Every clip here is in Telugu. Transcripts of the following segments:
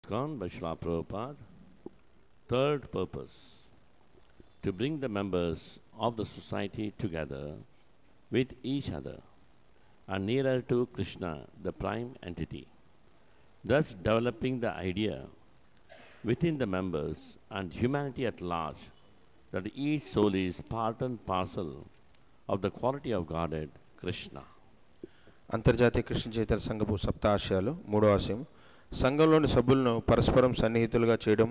Gone by Srila Prabhupada. Third purpose, to bring the members of the society together with each other and nearer to Krishna, the prime entity, thus developing the idea within the members and humanity at large that each soul is part and parcel of the quality of Godhead, Krishna. అంతర్జాతీయ కృష్ణ చైతన్య సంఘపు సప్త ఆశయాలు మూడో ఆశయం సంఘంలోని సభ్యులను పరస్పరం సన్నిహితులుగా చేయడం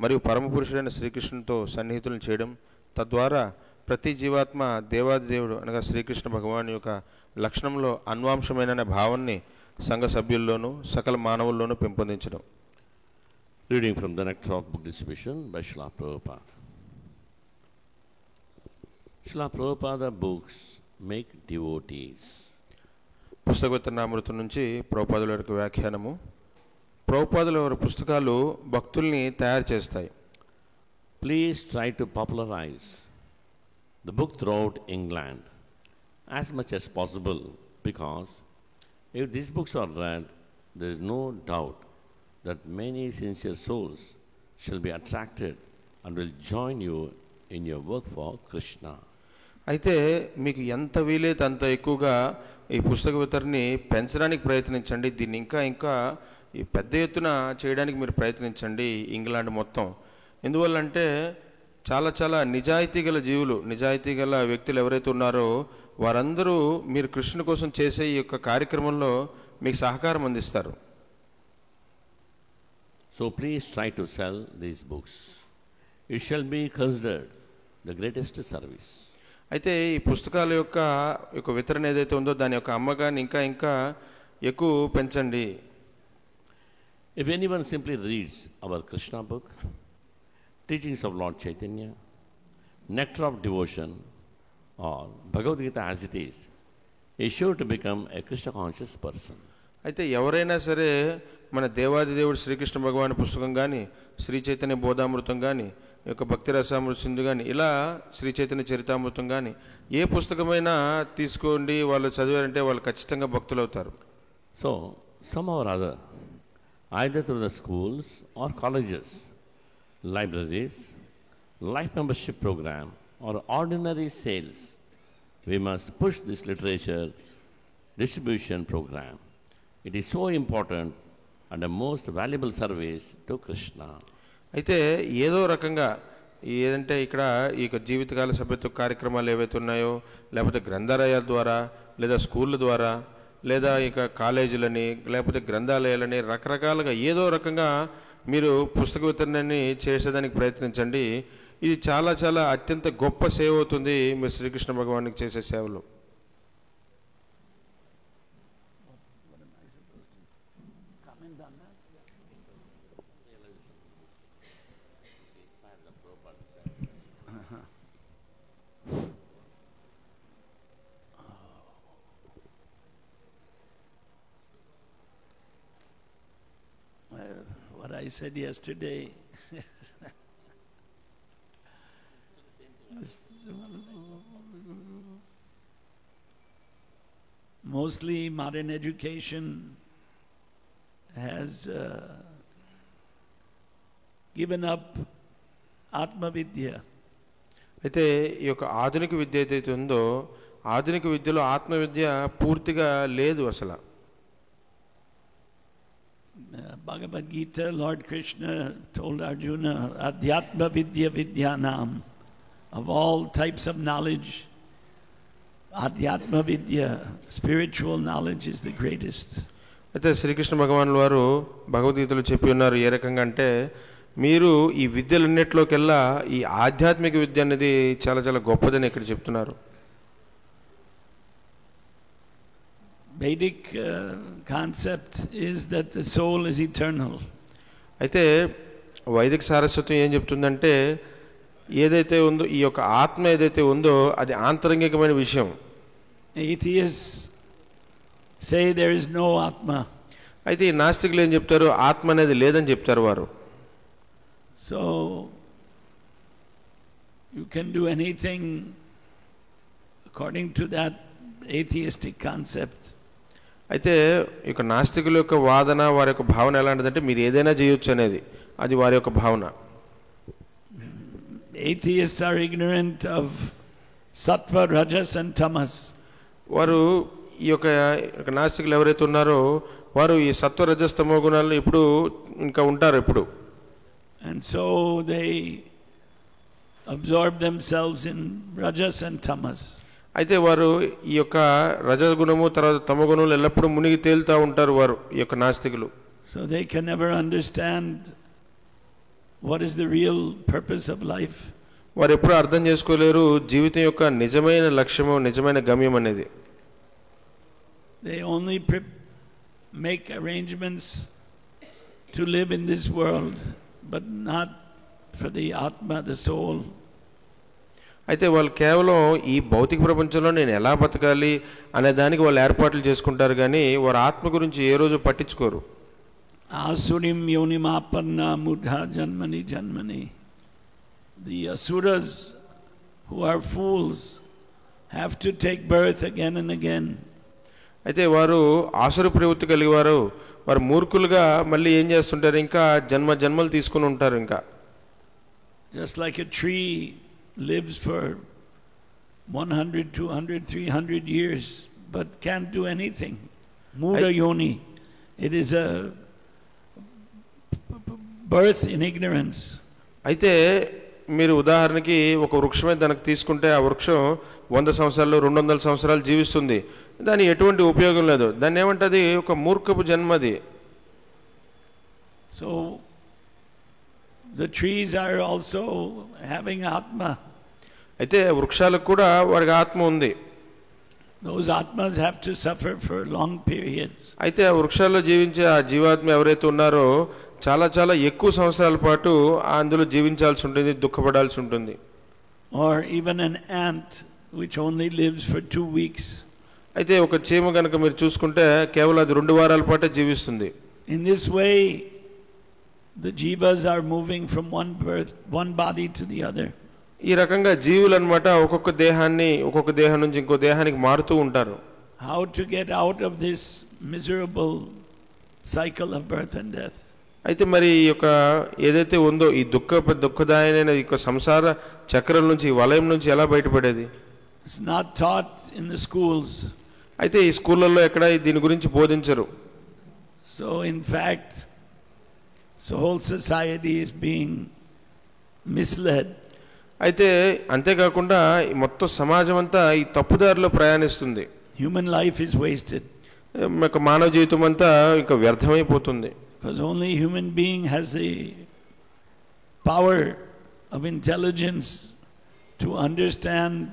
మరియు పరమపురుషుడైన శ్రీకృష్ణునితో సన్నిహితులను చేయడం, తద్వారా ప్రతి జీవాత్మ దేవాదిదేవుడు అనగా శ్రీకృష్ణ భగవాన్ యొక్క లక్షణంలో అన్వాంశమైన భావాన్ని సంఘ సభ్యుల్లోనూ సకల మానవుల్లోనూ పెంపొందించడం. Reading from the Nectar of Book Distribution by Srila Prabhupada. Srila Prabhupada books make devotees. పుస్తక విత్తనామృతం నుంచి ప్రభుపాదుల యొక్క వ్యాఖ్యానము. ప్రభుపాదుల వారి పుస్తకాలు భక్తుల్ని తయారు చేస్తాయి. Please try to popularize the book throughout England as much as possible, because if these books are read, there is no doubt that many sincere souls shall be attracted and will join you in your work for Krishna. అయితే మీకు ఎంత వీలైతే అంత ఎక్కువగా ఈ పుస్తక వితరణని పెంచడానికి ప్రయత్నించండి. దీన్ని ఇంకా ఈ పెద్ద ఎత్తున చేయడానికి మీరు ప్రయత్నించండి ఇంగ్లాండ్ మొత్తం. ఎందువల్లంటే చాలా నిజాయితీ గల జీవులు, నిజాయితీ గల వ్యక్తులు ఎవరైతే ఉన్నారో వారందరూ మీరు కృష్ణుని కోసం చేసే ఈ యొక్క కార్యక్రమంలో మీకు సహకారం అందిస్తారు. So please try to sell these books. It shall be considered the greatest service. అయితే ఈ పుస్తకాల యొక్క వితరణ ఏదైతే ఉందో దాని యొక్క అమ్మకాన్ని ఇంకా ఎక్కువ పెంచండి. If anyone simply reads our Krishna book, Teachings of Lord Chaitanya, Nectar of Devotion, or Bhagavad Gita as it is sure to become a Krishna conscious person. అయితే ఎవరైనా సరే మన దేవాది దేవుడు శ్రీకృష్ణ భగవాన్ పుస్తకం కానీ, శ్రీ చైతన్య బోధామృతం కానీ, యొక్క భక్తి రసామృత సింధు కానీ, ఇలా శ్రీ చైతన్య చరితామృతం కానీ ఏ పుస్తకమైనా తీసుకోండి, వాళ్ళు చదివారంటే వాళ్ళు ఖచ్చితంగా భక్తులు అవుతారు. So somehow or other, either through the schools or colleges, libraries, life membership program, or ordinary sales, we must push this literature distribution program. It is so important and a most valuable service to Krishna. అయితే ఏదో రకంగా ఏదంటే ఇక్కడ ఈ జీవితకాల సభ్యత్వ కార్యక్రమాలు ఏవైతే ఉన్నాయో, లేకపోతే గ్రంథాలయాల ద్వారా, లేదా స్కూళ్ళ ద్వారా, లేదా ఇక కాలేజీలని, లేకపోతే గ్రంథాలయాలని, రకరకాలుగా ఏదో రకంగా మీరు పుస్తక వితరణని చేసేదానికి ప్రయత్నించండి. ఇది చాలా అత్యంత గొప్ప సేవ అవుతుంది మీరు శ్రీకృష్ణ భగవానికి చేసే సేవలు. What I said yesterday, mostly modern education has given up Atma Vidya. అయితే ఈ యొక్క ఆధునిక విద్య ఏదైతే ఉందో, ఆధునిక విద్యలో ఆత్మ విద్య పూర్తిగా లేదు అసలు. Bhagavad Gita, Lord Krishna told Arjuna, Adhyatma Vidya Vidyanam. Of all types of knowledge, Adhyatma Vidya, spiritual knowledge, is the greatest. అయితే శ్రీకృష్ణ భగవాన్ వారు భగవద్గీతలో చెప్పి ఉన్నారు ఏ రకంగా అంటే, మీరు ఈ విద్యలన్నిటిలోకెల్లా ఈ ఆధ్యాత్మిక విద్య అనేది చాలా గొప్పదని ఇక్కడ చెప్తున్నారు. Vedic concept is that the soul is eternal. అయితే వైదిక సారస్వతం ఏం చెప్తుందంటే, ఏదైతే ఉందో ఈ యొక్క ఆత్మ ఏదైతే ఉందో అది ఆంతరంగికమైన విషయం. Atheists say there is no Atma. అయితే ఈ నాస్తికులు ఏం చెప్తారు, ఆత్మ అనేది లేదని చెప్తారు వారు. So you can do anything according to that atheistic concept. అయితే ఇక నాస్తికుల యొక్క వాదన, వారి యొక్క భావన ఎలాంటిదంటే మీరు ఏదైనా చేయొచ్చు అనేది, అది వారి యొక్క భావన. Atheists are ignorant of sattva, rajas and tamas. వారు ఈ యొక్క నాస్తికులు ఎవరైతే ఉన్నారో వారు ఈ సత్వ రజస్ తమో గుణాలను ఇప్పుడు ఇంకా ఉంటారు ఇప్పుడు. And so they absorb themselves in rajas and tamas. అయితే వారు ఈ యొక్క రజగుణము తర్వాత తమో గుణములు ఎల్లప్పుడూ మునిగి తేలుతూ ఉంటారు వారు, ఈ యొక్క నాస్తికులు. So they can never understand what is the real purpose of life. వారు ఎప్పుడు అర్థం చేసుకోలేరు జీవితం యొక్క నిజమైన లక్ష్యము, నిజమైన గమ్యం అనేది. They only make arrangements to live in this world, but not for the atma, the soul. అయితే వాళ్ళు కేవలం ఈ భౌతిక ప్రపంచంలో నేను ఎలా బతకాలి అనే దానికి వాళ్ళు ఏర్పాట్లు చేసుకుంటారు, కానీ వారు ఆత్మ గురించి ఏ రోజు పట్టించుకోరు. Asurim yonimapanna mudha janmani janmani. The asuras who are fools have to take birth again and again. అయితే వారు ఆసుర ప్రవృత్తి కలిగి వారు మూర్ఖులుగా మళ్ళీ ఏం చేస్తుంటారు, ఇంకా జన్మ జన్మలు తీసుకుని ఉంటారు. ఇంకా just like a tree lives for 100, 200, 300 years but can't do anything. Muda yoni. It is a birth in ignorance. అయితే మీరు ఉదాహరణకి ఒక వృక్షమే దానికి తీసుకుంటే ఆ వృక్షం 100 సంవత్సరాలు 200 సంవత్సరాలు జీవిస్తుంది, దాని ఎటువంటి ఉపయోగం లేదు. దాన్ని ఏమంటది, ఒక మూర్ఖపు జన్మది. So the trees are also having atma. అయితే వృక్షాలకు కూడా వారికి ఆత్మ ఉంది. Those atmas have to suffer for long periods. అయితే ఆ వృక్షాల్లో జీవించే ఆ జీవాత్మ ఎవరైతే ఉన్నారో చాలా చాలా ఎక్కువ సంవత్సరాల పాటు అందులో జీవించాల్సి ఉంటుంది, దుఃఖపడాల్సి ఉంటుంది. Or even an ant which only lives for 2 weeks. అయితే ఒక చీమ కనుక మీరు చూసుకుంటే కేవలం అది 2 వారాల పాటే జీవిస్తుంది. In this way the jivas are moving from one body to the other. ఈ రకంగా జీవులు అన్నమాట ఒక్కొక్క దేహం నుంచి ఇంకో దేహానికి మారుతూ ఉంటారు. How to get out of this miserable cycle of birth and death? అయితే మరి ఈ యొక్క ఏదైతే ఉందో ఈ దుఃఖదాయనైన ఈ సంసార చక్రం నుంచి, ఈ వలయం నుంచి ఎలా బయటపడేది? It's not taught in the schools. అయితే ఈ స్కూళ్ళల్లో ఎక్కడ దీని గురించి బోధించరు. So in fact the whole society is being misled. అయితే అంతేకాకుండా మొత్తం సమాజం అంతా ఈ తప్పుదారిలో ప్రయాణిస్తుంది. Human life is wasted. మానవ జీవితం అంతా ఇంకా వ్యర్థమైపోతుంది. Because only human being has the power of intelligence to understand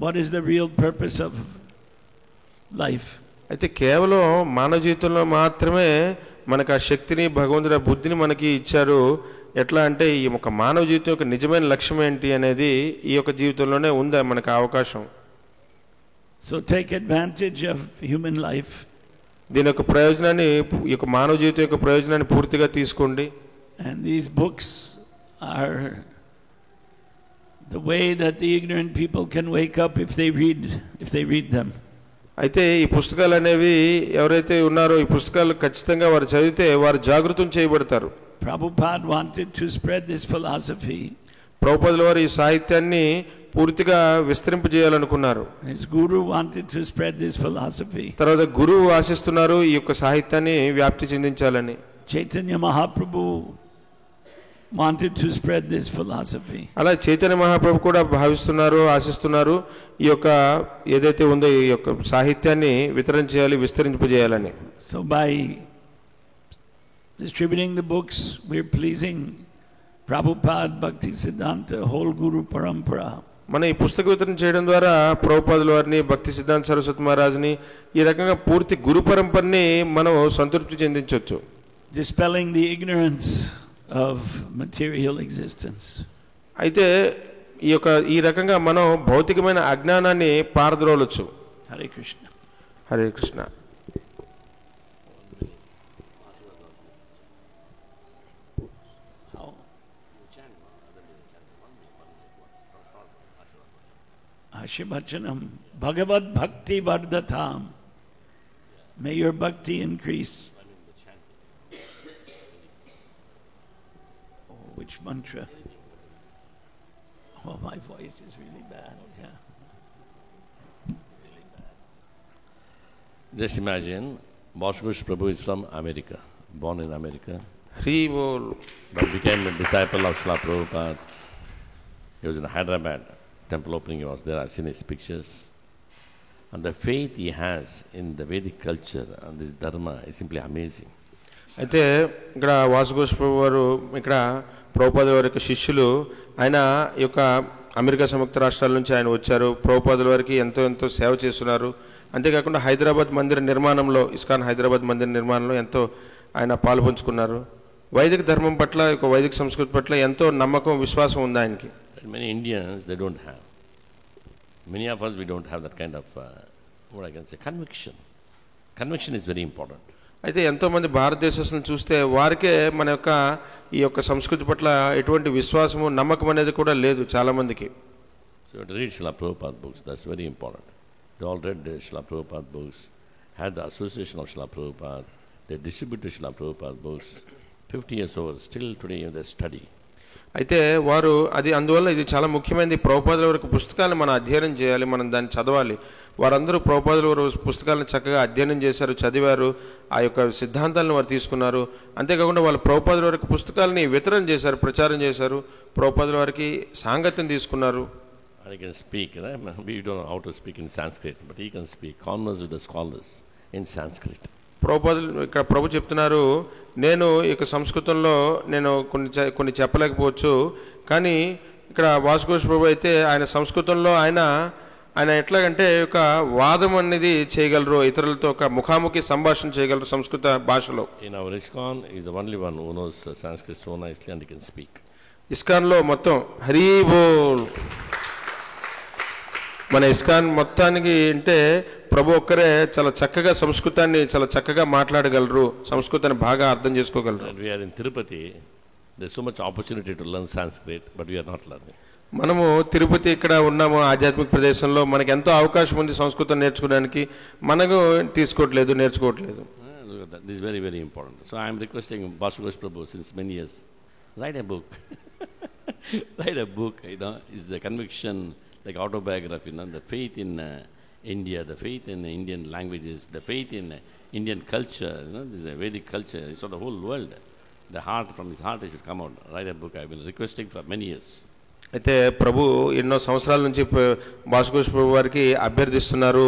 what is the real purpose of life. అయితే కేవలం మానవ జీవితంలో మాత్రమే మనకు ఆ శక్తిని, భగవంతుడి బుద్ధిని మనకి ఇచ్చారు. ఎట్లా అంటే ఈ ఒక మానవ జీవితం యొక్క నిజమైన లక్ష్యం ఏంటి అనేది ఈ యొక్క జీవితంలోనే ఉంది మనకు అవకాశం. So take advantage of human life. దీని యొక్క ప్రయోజనాన్ని, ఈ యొక్క మానవ జీవితం యొక్క ప్రయోజనాన్ని పూర్తిగా తీసుకోండి. And these books are the way that the ignorant people can wake up if they read them. అయితే ఈ పుస్తకాలు అనేవి ఎవరైతే ఉన్నారో ఈ పుస్తకాలు ఖచ్చితంగా వారు చదివితే వారు జాగృతం చేయబడతారు. Prabhupada wanted to spread this philosophy. ప్రభుపాదుల వారు ఈ సాహిత్యాన్ని పూర్తిగా విస్తరింపజేయాలనుకున్నారు. His guru wanted to spread this philosophy. తర్వాత గురువు ఆశిస్తున్నారు ఈ యొక్క సాహిత్యాన్ని వ్యాప్తి చెందించాలని. Chaitanya Mahaprabhu wanted to spread this philosophy. అలా చైతన్య మహాప్రభు కూడా భావిస్తున్నారు, ఆశిస్తున్నారు ఈ యొక్క ఏదైతే ఉందో ఈ యొక్క సాహిత్యాన్ని వితరణ చేయాలి, విస్తరింపజేయాలని. So by distributing the books we are pleasing Prabhupada, Bhakti Siddhanta, whole Guru Parampara. మన ఈ పుస్తక వితరణ చేయడం ద్వారా ప్రభుపాదుల వారిని, భక్తి సిద్ధాంత సరస్వతి మహారాజ్ని, ఈ రకంగా పూర్తి గురు పరంపరని మనం సంతృప్తి చెందించవచ్చు. Dispelling the ignorance of material existence. అయితే ఈ రకంగా మనం భౌతికమైన అజ్ఞానాన్ని పారద్రోలొచ్చు. Hare Krishna. Hare Krishna. Ashibachanam Bhagavad Bhakti Vardhatam. May your bhakti increase. Oh, which mantra? Oh, my voice is really bad. Yeah. Really bad. Just imagine, Basugosh Prabhu is from America, born in America, Hari Bol. but became a disciple of Srila Prabhupada. He was in Hyderabad, temple opening, he was there, I've seen his pictures. And the faith he has in the Vedic culture and this Dharma is simply amazing. అయితే ఇక్కడ వాసుఘోష్ ప్రభు వారు ఇక్కడ ప్రభుపాద వారి యొక్క శిష్యులు, ఆయన ఈ యొక్క అమెరికా సంయుక్త రాష్ట్రాల నుంచి ఆయన వచ్చారు, ప్రభుపాదుల వారికి ఎంతో ఎంతో సేవ చేస్తున్నారు. అంతేకాకుండా హైదరాబాద్ మందిర నిర్మాణంలో, ఇస్కాన్ హైదరాబాద్ మందిర నిర్మాణంలో ఎంతో ఆయన పాలు పంచుకున్నారు. వైదిక ధర్మం పట్ల, వైదిక సంస్కృతి పట్ల ఎంతో నమ్మకం, విశ్వాసం ఉంది ఆయనకి. Many Indians, they don't have. Many of us, we don't have that kind of, what I can say, conviction. Conviction is very important. అయితే ఎంతోమంది భారతదేశస్తులను చూస్తే వారికే మన యొక్క ఈ యొక్క సంస్కృతి పట్ల ఎటువంటి విశ్వాసము, నమ్మకం అనేది కూడా లేదు చాలామందికి. So to read Srila Prabhupada books, that's very important. They all read the Srila Prabhupada books, had the association of Srila Prabhupada, they distributed Srila Prabhupada books. 50 years over, still today they study. అయితే వారు అందువల్ల ఇది చాలా ముఖ్యమైనది. ప్రభుపాదుల వరకు పుస్తకాలను మనం అధ్యయనం చేయాలి, మనం దాన్ని చదవాలి. వారందరూ ప్రభుపాదుల వారు పుస్తకాలను చక్కగా అధ్యయనం చేశారు, చదివారు, ఆ యొక్క సిద్ధాంతాలను వారు తీసుకున్నారు. అంతేకాకుండా వాళ్ళు ప్రభుపాదుల వరకు పుస్తకాలని వితరణ చేశారు, ప్రచారం చేశారు, ప్రభుపాదుల వారికి సాంగత్యం తీసుకున్నారు. And he can speak, right? We don't know how to speak in Sanskrit, but he can speak, converse with the scholars in Sanskrit. ప్రభుపాదులు ఇక్కడ ప్రభు చెప్తున్నారు, నేను ఈ యొక్క సంస్కృతంలో నేను కొన్ని చెప్పలేకపోవచ్చు, కానీ ఇక్కడ వాసుఘోష్ ప్రభు అయితే ఆయన సంస్కృతంలో ఆయన ఎట్లాగంటే ఒక వాదం అనేది చేయగలరు, ఇతరులతో ఒక ముఖాముఖి సంభాషణ చేయగలరు సంస్కృత భాషలో. In our ISKCON, he is the only one who knows Sanskrit so nicely and he can speak. ఇస్కాన్లో మొత్తం హరి బోల్, మన ఇస్కాన్ మొత్తానికి అంటే ప్రభు ఒక్కరే చాలా చక్కగా సంస్కృతాన్ని చాలా చక్కగా మాట్లాడగలరు, సంస్కృతాన్ని బాగా అర్థం చేసుకోగలరు. And we are in Tirupati, there is so much opportunity to learn Sanskrit, but we are not learning. మనము తిరుపతి ఇక్కడ ఉన్నాము, ఆధ్యాత్మిక ప్రదేశంలో మనకు ఎంతో అవకాశం ఉంది సంస్కృతం నేర్చుకోవడానికి, మనకు నేర్చుకోవట్లేదు. This is very, very important. So I am requesting Basugosh Prabhu since many years, write a book. Write a book, is the conviction, like autobiography, the faith in India, the faith in Indian languages, the faith in Indian culture, this is a Vedic culture, it's for the whole world. The heart, from his heart it should come out. Write a book. I have been requesting for many years. అయితే ప్రభు ఎన్నో సంవత్సరాల నుంచి వాసుఘోష్ ప్రభు వారికి అభ్యర్థిస్తున్నారు,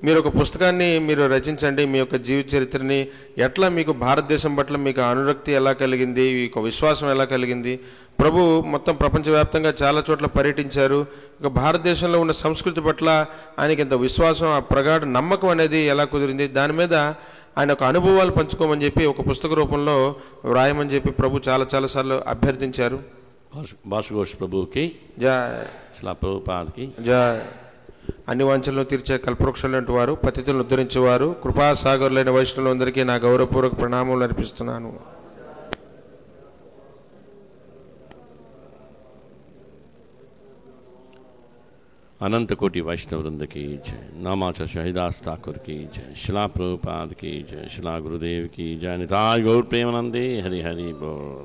మీరు ఒక పుస్తకాన్ని మీరు రచించండి, మీ యొక్క జీవిత చరిత్రని, ఎట్లా మీకు భారతదేశం పట్ల మీకు అనురక్తి ఎలా కలిగింది, మీకు విశ్వాసం ఎలా కలిగింది. ప్రభు మొత్తం ప్రపంచవ్యాప్తంగా చాలా చోట్ల పర్యటించారు, ఇక భారతదేశంలో ఉన్న సంస్కృతి పట్ల ఆయనకి ఎంత విశ్వాసం, ఆ ప్రగాఢ నమ్మకం అనేది ఎలా కుదిరింది, దాని మీద ఆయన ఒక అనుభవాలు పంచుకోమని చెప్పి ఒక పుస్తక రూపంలో వ్రాయమని చెప్పి ప్రభు చాలా సార్లు అభ్యర్థించారు. Basugosh Prabhu ki జై, Srila Prabhupada ki జై. అన్ని వాంఛలను తీర్చే కల్పవృక్షులంటి వారు, పతితులను ఉద్ధరించేవారు, కృపాసాగరులైన వైష్ణవులందరికీ నా గౌరవపూర్వక ప్రణామములు అర్పిస్తున్నాను. अनंत कोटि वैष्णव वृंद की जय, नामाचार्य शहीदास ठाकुर की जय, शिला प्रभुपाद की जय, शिला गुरुदेव की जय, निताय गौर प्रेमानंदे, हरि हरि बोल.